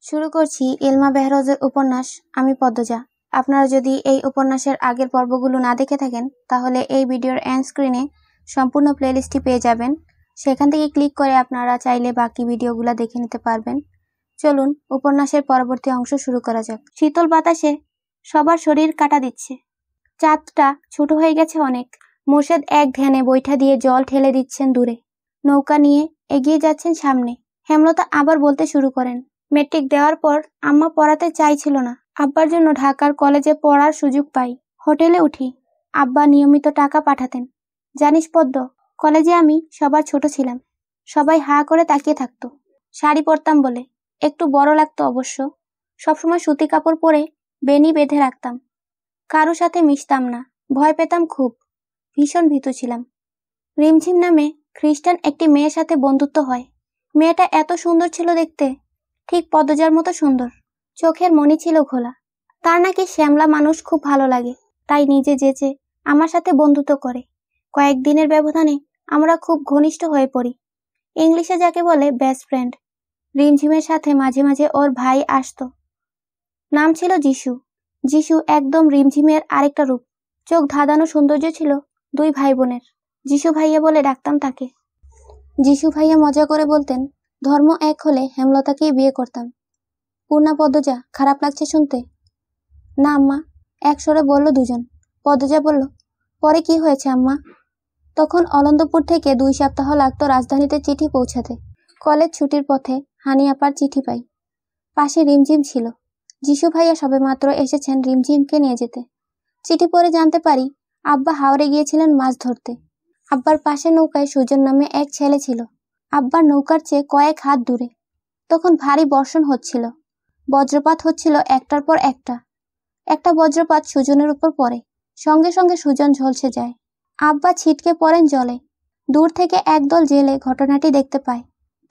শুরু করছি ইলমা বেহরোজের উপন্যাস আমি পদ্মজা। আপনারা যদি এই উপন্যাসের আগের পর্বগুলো না দেখে থাকেন তাহলে এই ভিডিওর এন্ড স্ক্রিনে সম্পূর্ণ প্লেলিস্টটি পেয়ে যাবেন। সেখান থেকে ক্লিক করে আপনারা চাইলে বাকি ভিডিওগুলো দেখে নিতে পারবেন। চলুন উপন্যাসের পরবর্তী অংশ শুরু করা যাক। শীতল বাতাসে সবার শরীর কাটা দিচ্ছে। চাঁদটা ছোট হয়ে গেছে অনেক। মোর্শেদ এক ধ্যানে বৈঠা দিয়ে জল ঠেলে দিচ্ছেন দূরে। নৌকা নিয়ে এগিয়ে যাচ্ছেন সামনে। হেমলতা আবার বলতে শুরু করেন, মেট্রিক দেওয়ার পর আম্মা পড়াতে চাইছিল না। আব্বার জন্য ঢাকার কলেজে পড়ার সুযোগ পাই। হোটেলে উঠি। আব্বা নিয়মিত টাকা পাঠাতেন। জানিস পদ্ম, কলেজে আমি সবার ছোট ছিলাম। সবাই হা করে তাকিয়ে থাকতো। শাড়ি পরতাম বলে একটু বড় লাগতো অবশ্য। সবসময় সুতি কাপড় পরে বেনি বেঁধে রাখতাম। কারো সাথে মিশতাম না, ভয় পেতাম খুব। ভীষণ ভীতু ছিলাম। রিমঝিম নামে খ্রিস্টান একটি মেয়ের সাথে বন্ধুত্ব হয়। মেয়েটা এত সুন্দর ছিল দেখতে, ঠিক পদ্মজার মতো সুন্দর। চোখের মণি ছিল ঘোলা। তার নাকি শ্যামলা মানুষ খুব ভালো লাগে, তাই নিজে যেচে আমার সাথে বন্ধুত্ব করে। কয়েকদিনের ব্যবধানে আমরা খুব ঘনিষ্ঠ হয়ে পড়ি। ইংলিশে যাকে বলে বেস্ট ফ্রেন্ড। রিমঝিমের সাথে মাঝে মাঝে ওর ভাই আসতো। নাম ছিল যিশু। যিশু একদম রিমঝিমের আরেকটা রূপ। চোখ ধাঁধানো সৌন্দর্য ছিল দুই ভাই বোনের। যিশু ভাইয়া বলে ডাকতাম তাকে। যিশু ভাইয়া মজা করে বলতেন, ধর্ম এক হলে হেমলতাকেই বিয়ে করতাম। পূর্ণা পদ্মজা, খারাপ লাগছে শুনতে? না আম্মা, এক স্বরে বলল দুজন। পদ্মজা বলল, পরে কি হয়েছে আম্মা? তখন অলন্দপুর থেকে 2 সপ্তাহ লাগতো রাজধানীতে চিঠি পৌঁছাতে। কলেজ ছুটির পথে হানি আপার চিঠি পাই। পাশে রিমঝিম ছিল। যিশু ভাইয়া সবেমাত্র এসেছেন রিমঝিমকে নিয়ে যেতে। চিঠি পড়ে জানতে পারি আব্বা হাওড়ে গিয়েছিলেন মাছ ধরতে। আব্বার পাশে নৌকায় সুজন নামে এক ছেলে ছিল। আব্বার নৌকার চেয়ে কয়েক হাত দূরে। তখন ভারী বর্ষণ হচ্ছিল। বজ্রপাত হচ্ছিল একটার পর একটা। একটা বজ্রপাত সুজনের উপর পড়ে। সঙ্গে সঙ্গে সুজন ঝলসে যায়। আব্বা ছিটকে পড়েন জলে। দূর থেকে একদল জেলে ঘটনাটি দেখতে পায়।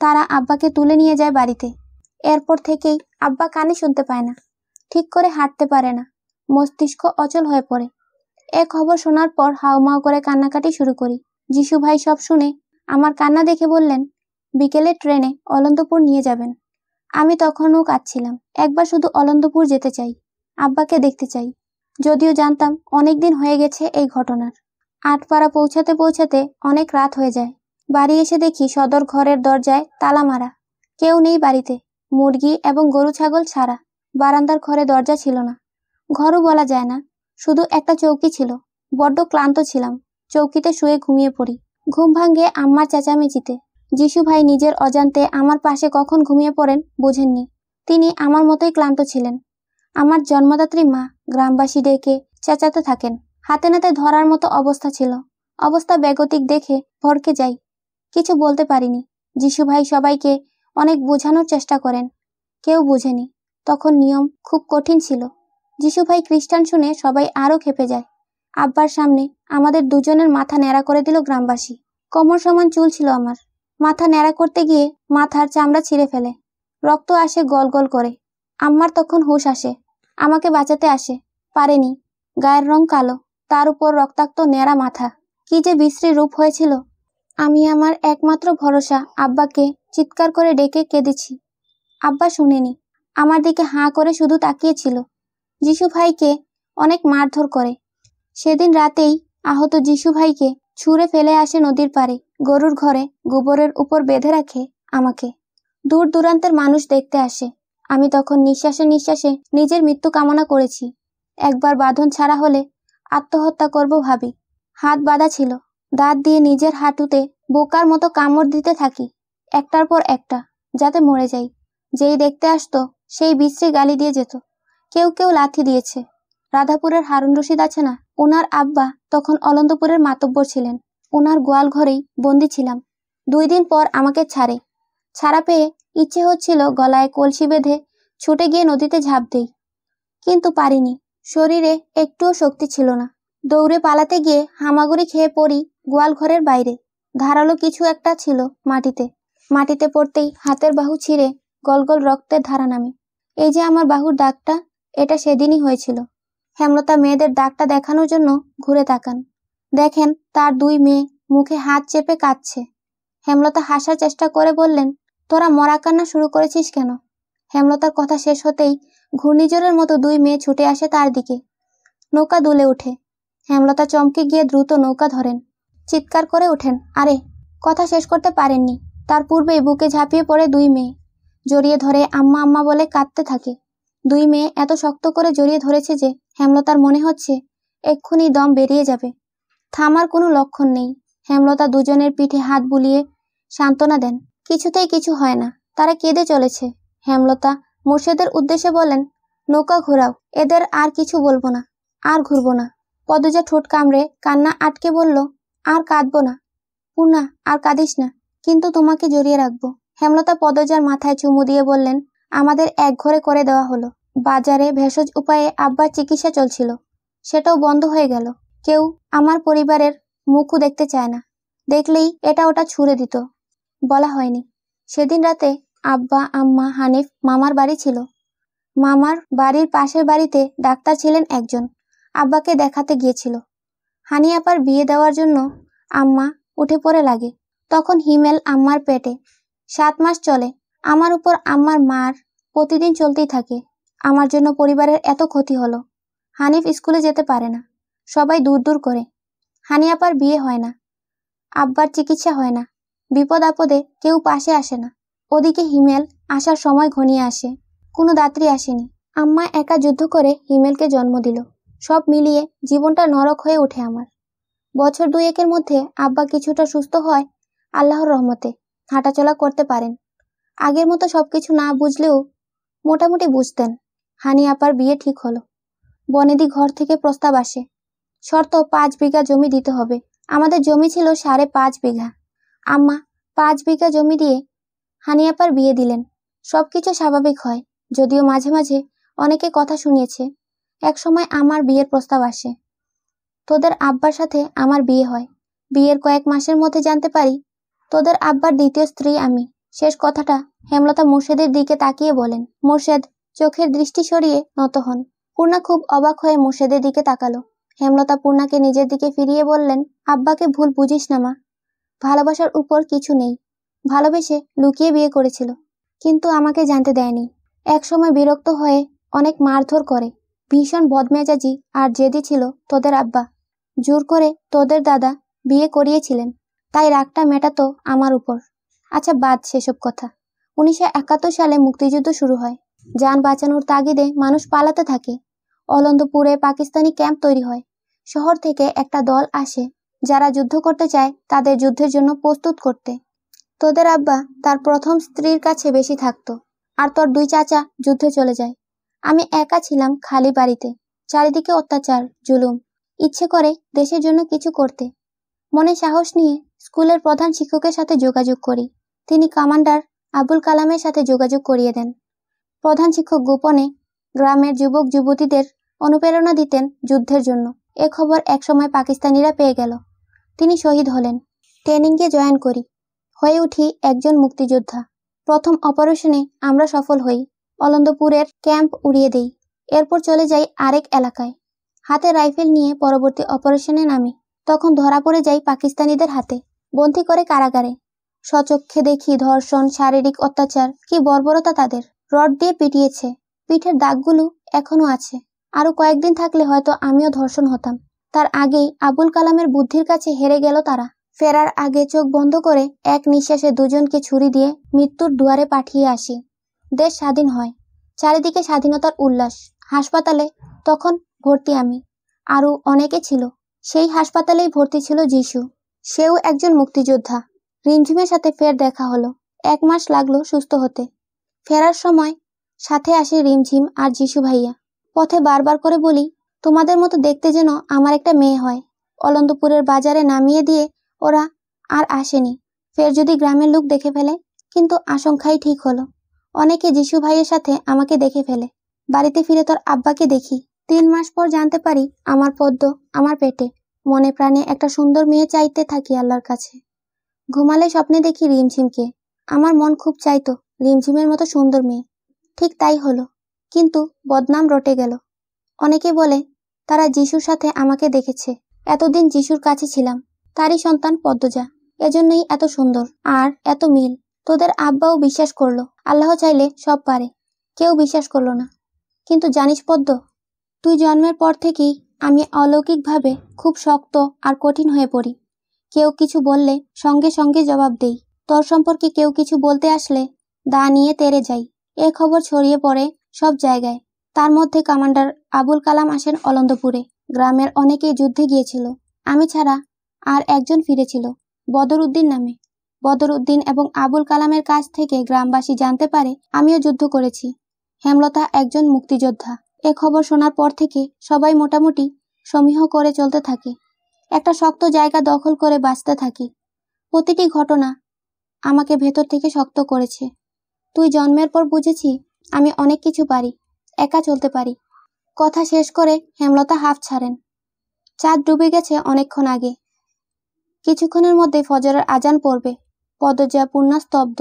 তারা আব্বাকে তুলে নিয়ে যায় বাড়িতে। এরপর থেকেই আব্বা কানে শুনতে পায় না, ঠিক করে হাঁটতে পারে না, মস্তিষ্ক অচল হয়ে পড়ে। এ খবর শোনার পর হাউমাউ করে কান্নাকাটি শুরু করি। যিশু ভাই সব শুনে আমার কান্না দেখে বললেন, বিকেলে ট্রেনে অলন্দপুর নিয়ে যাবেন। আমি তখনও কাঁদছিলাম। একবার শুধু অলন্দপুর যেতে চাই, আব্বাকে দেখতে চাই। যদিও জানতাম অনেকদিন হয়ে গেছে এই ঘটনার। আটপাড়া পৌঁছাতে পৌঁছাতে অনেক রাত হয়ে যায়। বাড়ি এসে দেখি সদর ঘরের দরজায় তালা মারা। কেউ নেই বাড়িতে, মুরগি এবং গরু ছাগল ছাড়া। বারান্দার ঘরে দরজা ছিল না। ঘরও বলা যায় না, শুধু একটা চৌকি ছিল। বড্ড ক্লান্ত ছিলাম। চৌকিতে শুয়ে ঘুমিয়ে পড়ি। ঘুম ভাঙ্গে আম্মার চেঁচামেচিতে। যিশু ভাই নিজের অজান্তে আমার পাশে কখন ঘুমিয়ে পড়েন বোঝেননি। তিনি আমার মতোই ক্লান্ত ছিলেন। আমার জন্মদাত্রী মা গ্রামবাসী ডেকে চেঁচাতে থাকেন। হাতে নাতে ধরার মতো অবস্থা ছিল। অবস্থা বেগতিক দেখে ভড়কে যাই। কিছু বলতে পারিনি। যিশু ভাই সবাইকে অনেক বোঝানোর চেষ্টা করেন। কেউ বোঝেনি। তখন নিয়ম খুব কঠিন ছিল। যিশু ভাই খ্রিস্টান শুনে সবাই আরো ক্ষেপে যায়। আব্বার সামনে আমাদের দুজনের মাথা ন্যাড়া করে দিল গ্রামবাসী। কোমর সমান চুল ছিল আমার। মাথা ন্যাড়া করতে গিয়ে মাথার চামড়া ছিঁড়ে ফেলে। রক্ত আসে গল গল করে। আম্মার তখন হুঁশ আসে। আমাকে বাঁচাতে আসে, পারেনি। গায়ের রং কালো, তার উপর রক্তাক্ত ন্যাড়া মাথা। কি যে বিশ্রী রূপ হয়েছিল। আমি আমার একমাত্র ভরসা আব্বাকে চিৎকার করে ডেকে কেঁদেছি। আব্বা শুনেনি। আমার দিকে হাঁ করে শুধু তাকিয়েছিল। যিশু ভাইকে অনেক মারধর করে। সেদিন রাতেই আহত যিশু ভাইকে ছুঁড়ে ফেলে আসে নদীর পাড়ে। গরুর ঘরে গোবরের উপর বেঁধে রাখে আমাকে। দূর দূরান্তের মানুষ দেখতে আসে। আমি তখন নিঃশ্বাসে নিঃশ্বাসে নিজের মৃত্যু কামনা করেছি। একবার বাঁধন ছাড়া হলে আত্মহত্যা করব ভাবি। হাত বাঁধা ছিল। দাঁত দিয়ে নিজের হাঁটুতে বোকার মতো কামড় দিতে থাকি, একটার পর একটা, যাতে মরে যাই। যেই দেখতে আসতো সেই বিশ্রী গালি দিয়ে যেত। কেউ কেউ লাথি দিয়েছে। রাধাপুরের হারুন রশিদ আছে না, ওনার আব্বা তখন অলন্দপুরের মাতব্বর ছিলেন। ওনার গোয়াল ঘরেই বন্দি ছিলাম। 2 দিন পর আমাকে ছাড়ে। ছাড়া পেয়ে ইচ্ছে হচ্ছিল গলায় কলসি বেঁধে ছুটে গিয়ে নদীতে ঝাঁপ দেই, কিন্তু পারিনি। শরীরে একটুও শক্তি ছিল না। দৌড়ে পালাতে গিয়ে হামাগুড়ি খেয়ে পড়ি গোয়াল ঘরের বাইরে। ধারালো কিছু একটা ছিল মাটিতে। মাটিতে পড়তেই হাতের বাহু ছিঁড়ে গল গল রক্তের ধারা নামে। এই যে আমার বাহুর দাগটা, এটা সেদিনই হয়েছিল। হেমলতা মেয়েদের দাগটা দেখানোর জন্য ঘুরে তাকান। দেখেন তার 2 মেয়ে মুখে হাত চেপে কাঁদছে। হেমলতা হাসার চেষ্টা করে বললেন, তোরা মরা কান্না শুরু করেছিস কেন? হেমলতার কথা শেষ হতেই ঘূর্ণিঝড়ের মতো দুই মেয়ে ছুটে আসে তার দিকে। নৌকা দুলে ওঠে। হেমলতা চমকে গিয়ে দ্রুত নৌকা ধরেন। চিৎকার করে ওঠেন, আরে! কথা শেষ করতে পারেননি, তার পূর্বেই বুকে ঝাঁপিয়ে পড়ে দুই মেয়ে। জড়িয়ে ধরে আম্মা আম্মা বলে কাঁদতে থাকে। দুই মেয়ে এত শক্ত করে জড়িয়ে ধরেছে যে হেমলতার মনে হচ্ছে এক্ষুনি দম বেরিয়ে যাবে। থামার কোনো লক্ষণ নেই। হেমলতা দুজনের পিঠে হাত বুলিয়ে সান্ত্বনা দেন। কিছুতেই কিছু হয় না, তারা কেঁদে চলেছে। হেমলতা মুর্শেদের উদ্দেশ্যে বলেন, নৌকা ঘোরাও, এদের আর কিছু বলবো না, আর ঘুরবো না। পদজা ঠোঁট কামড়ে কান্না আটকে বলল, আর কাঁদবো না পূর্ণা, আর কাঁদিস না, কিন্তু তোমাকে জড়িয়ে রাখবো। হেমলতা পদজার মাথায় চুমু দিয়ে বললেন, আমাদের এক ঘরে করে দেওয়া হলো। বাজারে ভেষজ উপায়ে আব্বার চিকিৎসা চলছিল, সেটাও বন্ধ হয়ে গেল। কেউ আমার পরিবারের মুখও দেখতে চায় না, দেখলেই এটা ওটা ছুঁড়ে দিত। বলা হয়নি, সেদিন রাতে আব্বা আম্মা হানিফ মামার বাড়ি ছিল। মামার বাড়ির পাশের বাড়িতে ডাক্তার ছিলেন একজন, আব্বাকে দেখাতে গিয়েছিল। হানি আপার বিয়ে দেওয়ার জন্য আম্মা উঠে পড়ে লাগে। তখন হিমেল আম্মার পেটে। 7 মাস চলে। আমার উপর আম্মার মার প্রতিদিন চলতেই থাকে। আমার জন্য পরিবারের এত ক্ষতি হলো। হানিফ স্কুলে যেতে পারে না, সবাই দূর দূর করে। হানি আপার বিয়ে হয় না, আব্বার চিকিৎসা হয় না, বিপদ আপদে কেউ পাশে আসে না। ওদিকে হিমেল আসার সময় ঘনিয়ে আসে, কোনো দাত্রী আসেনি। আম্মা একা যুদ্ধ করে হিমেলকে জন্ম দিল। সব মিলিয়ে জীবনটা নরক হয়ে ওঠে আমার। বছর 2-1-এর মধ্যে আব্বা কিছুটা সুস্থ হয় আল্লাহর রহমতে, হাঁটাচলা করতে পারেন। আগের মতো সবকিছু না বুঝলেও মোটামুটি বুঝতেন। হানি আপার বিয়ে ঠিক হলো। বনেদি ঘর থেকে প্রস্তাব আসে, শর্ত 5 বিঘা জমি দিতে হবে। আমাদের জমি ছিল 5.5 বিঘা। আম্মা 5 বিঘা জমি দিয়ে হানি আপার বিয়ে দিলেন। সবকিছু স্বাভাবিক হয়, যদিও মাঝে মাঝে অনেকে কথা শুনিয়েছে। এক সময় আমার বিয়ের প্রস্তাব আসে, তোদের আব্বার সাথে আমার বিয়ে হয়। বিয়ের কয়েক মাসের মধ্যে জানতে পারি তোদের আব্বার দ্বিতীয় স্ত্রী আমি। শেষ কথাটা হেমলতা মুর্শেদের দিকে তাকিয়ে বলেন। মুর্শেদ চোখের দৃষ্টি সরিয়ে নত হন। পূর্ণা খুব অবাক হয়ে মুর্শেদের দিকে তাকালো। হেমলতা পূর্ণাকে নিজের দিকে ফিরিয়ে বললেন, আব্বাকে ভুল বুঝিস না মা, ভালোবাসার উপর কিছু নেই। ভালোবেসে লুকিয়ে বিয়ে করেছিল, কিন্তু আমাকে জানতে দেয়নি। এক সময় বিরক্ত হয়ে অনেক মারধর করে। ভীষণ বদমেজাজি আর জেদি ছিল তোদের আব্বা। জোর করে তোদের দাদা বিয়ে করিয়েছিলেন, তাই রাগটা মেটাতো আমার উপর। আচ্ছা বাদ সেসব কথা। 1971 সালে মুক্তিযুদ্ধ শুরু হয়। যান বাঁচানোর তাগিদে মানুষ পালাতে থাকে। অলন্দপুরে পাকিস্তানি ক্যাম্প তৈরি হয়। শহর থেকে একটা দল আসে, যারা যুদ্ধ করতে চায় তাদের যুদ্ধের জন্য প্রস্তুত করতে। তোদের আব্বা তার প্রথম স্ত্রীর কাছে বেশি থাকতো, আর তোর 2 চাচা যুদ্ধে চলে যায়। আমি একা ছিলাম খালি বাড়িতে, চারিদিকে অত্যাচার জুলুম। ইচ্ছে করে দেশের জন্য কিছু করতে। মনে সাহস নিয়ে স্কুলের প্রধান শিক্ষকের সাথে যোগাযোগ করি। তিনি কমান্ডার আবুল কালামের সাথে যোগাযোগ করিয়ে দেন। প্রধান শিক্ষক গোপনে গ্রামের যুবক যুবতীদের অনুপ্রেরণা দিতেন যুদ্ধের জন্য। এ খবর একসময় পাকিস্তানিরা পেয়ে গেল। তিনি শহীদ হলেন। ট্রেনিংয়ে জয়েন করি, হয়ে উঠি একজন মুক্তিযোদ্ধা। প্রথম অপারেশনে আমরা সফল হই, অলন্দপুরের ক্যাম্প উড়িয়ে দেই। এরপর চলে যাই আরেক এলাকায়। হাতে রাইফেল নিয়ে পরবর্তী অপারেশনে নামি। তখন ধরা পড়ে যাই পাকিস্তানিদের হাতে, বন্দী করে কারাগারে। স্বচক্ষে দেখি ধর্ষণ, শারীরিক অত্যাচার, কি বর্বরতা তাদের। রড দিয়ে পিটিয়েছে, পিঠের দাগগুলো এখনো আছে। আরো কয়েকদিন থাকলে হয়তো আমিও ধর্ষণ হতাম। তার আগেই আবুল কালামের বুদ্ধির কাছে হেরে গেল তারা। ফেরার আগে চোখ বন্ধ করে এক নিঃশ্বাসে দুজনকে ছুরি দিয়ে মৃত্যুর দুয়ারে পাঠিয়ে আসি। দেশ স্বাধীন হয়, চারিদিকে স্বাধীনতার উল্লাস। হাসপাতালে তখন ভর্তি আমি, আরও অনেকে ছিল। সেই হাসপাতালেই ভর্তি ছিল যিশু, সেও একজন মুক্তিযোদ্ধা। রিমঝিমের সাথে ফের দেখা হলো। 1 মাস লাগলো সুস্থ হতে। ফেরার সময় সাথে আসে রিমঝিম আর যিশু ভাইয়া। পথে বারবার করে বলি, তোমাদের মতো দেখতে যেন আমার একটা মেয়ে হয়। অলন্দপুরের বাজারে নামিয়ে দিয়ে ওরা আর আসেনি, ফের যদি গ্রামের লোক দেখে ফেলে। কিন্তু আশঙ্কাই ঠিক হলো, অনেকে যিশু ভাইয়ের সাথে আমাকে দেখে ফেলে। বাড়িতে ফিরে তোর আব্বাকে দেখি। 3 মাস পর জানতে পারি আমার পদ্ম আমার পেটে। মনে প্রাণে একটা সুন্দর মেয়ে চাইতে থাকি আল্লাহর কাছে। ঘুমালে স্বপ্নে দেখি রিমঝিমকে। আমার মন খুব চাইতো রিমঝিমের মতো সুন্দর মেয়ে। ঠিক তাই হলো, কিন্তু বদনাম রটে গেল। অনেকে বলে তারা যিশুর সাথে আমাকে দেখেছে। এতদিন যিশুর কাছে ছিলাম, তারই সন্তান পদ্মজা, এজন্যই এত সুন্দর আর এত মিল। তোদের আব্বাও বিশ্বাস করলো আল্লাহ চাইলে সব পারে। কেউ বিশ্বাস করলো না। কিন্তু জানিস পদ্ম, তুই জন্মের পর থেকেই আমি অলৌকিকভাবে খুব শক্ত আর কঠিন হয়ে পড়ি। কেউ কিছু বললে সঙ্গে সঙ্গে জবাব দেই। তোর সম্পর্কে কেউ কিছু বলতে আসলে দা নিয়ে তেড়ে যাই। এ খবর ছড়িয়ে পড়ে সব জায়গায়। তার মধ্যে কমান্ডার আবুল কালাম আসেন অলন্দপুরে। গ্রামের অনেকেই যুদ্ধে গিয়েছিল, আমি ছাড়া। আর একজন ফিরেছিল, বদরউদ্দিন নামে। বদরউদ্দিন এবং আবুল কালামের কাছ থেকে গ্রামবাসী জানতে পারে আমিও যুদ্ধ করেছি। হেমলতা একজন মুক্তিযোদ্ধা। এ খবর শোনার পর থেকে সবাই মোটামুটি সমীহ করে চলতে থাকে। একটা শক্ত জায়গা দখল করে বাঁচতে থাকি। প্রতিটি ঘটনা আমাকে ভেতর থেকে শক্ত করেছে। তুই জন্মের পর বুঝেছি আমি অনেক কিছু পারি, একা চলতে পারি। কথা শেষ করে হেমলতা হাঁফ ছাড়েন। চাঁদ ডুবে গেছে অনেকক্ষণ আগে। কিছুক্ষণের মধ্যে ফজরের আজান পড়বে। পদ্মজা পূর্ণা স্তব্ধ।